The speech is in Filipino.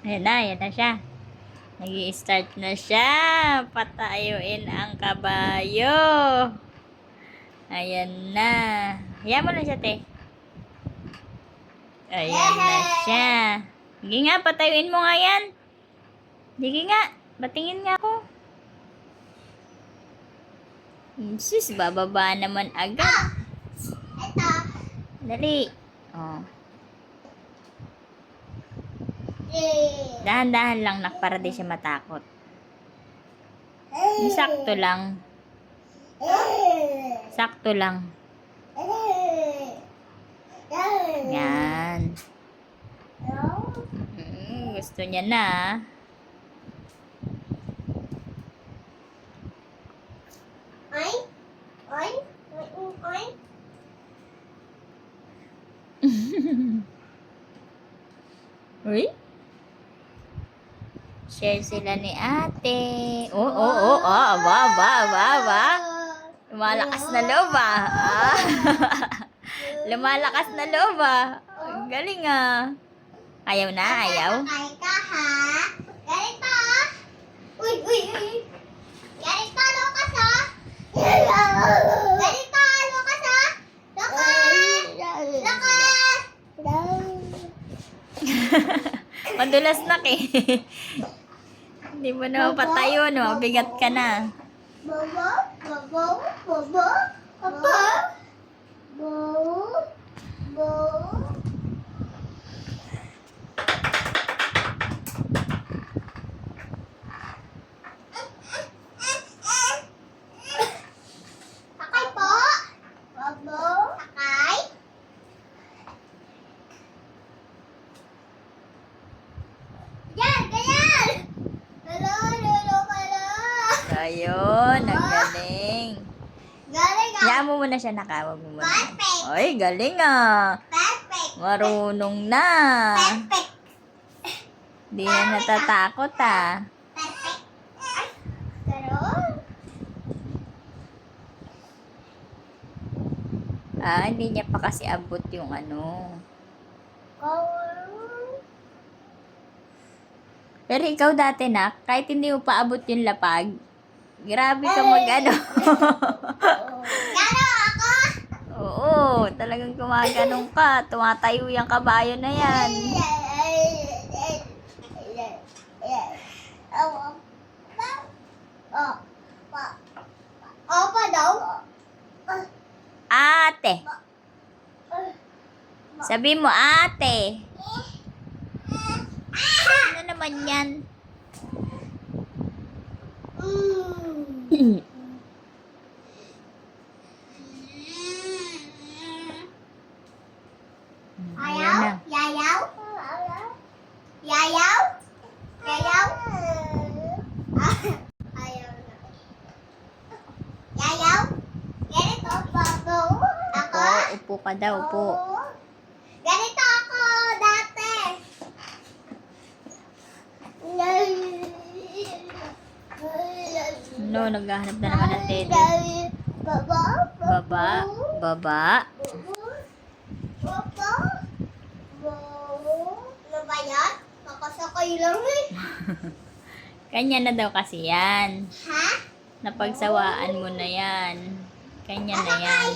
Ayan na siya. Nag-i-start na siya. Patayuin ang kabayo. Ayan na. Hayaan mo lang siya, te. Ayan na siya. Sige nga, patayuin mo nga yan. Sige nga, batingin nga ako. Sus, bababa naman agad. Ito. Dali. Oh. Dahan-dahan lang, nak, para di siya matakot. Sakto lang. Sakto lang. Yan. Gusto niya na. Oink. Oink. Oink. Oink. Uy. Share sila ni ate. Aba. Lumalakas na loob ah. Lumalakas na loob ah. Ang galing ah. Ayaw na, ayaw. Kakain ka, ha? Ganito. Uy. Ganito, Lucas, ha? Ganito, Lucas, ha? Lucas! Madulas na eh. Hindi mo na mapatayo, no? Bigat ka na. Bobo. Papa. Bo. Sakay po. Bobo. Sakay. Ganyan. Hello. Ayun, ang galing. Galing ah. Hayaan mo muna siya, nakawag mo muna. Perfect. Ay, galing ah. Perfect. Marunong na. Perfect. Hindi na natatakot ah. Perfect. Ay, ganon. Hindi niya pa kasi abot yung ano. Pero ikaw dati na, kahit hindi mo pa abot yung lapag, grabe ka mag-ano. Gano ako? Oo, talagang kumaganong ka. Tumatayo yung kabayo na yan. Opa daw? Ate. Sabi mo, ate. Ano naman yan? Ayan na. Yayaw? Yayaw? Yayaw? Ayaw na. Yayaw? Ganito, Bobo. Ako? Upo ka daw, upo. Ganito ako dati. No, naghahanap na naman ng teddy. Baba. Baba. Baba. Ano ba yan? Nakasakay lang eh. Kanya na daw kasi yan. Ha? Napagsawaan mo na yan. Kanya na yan.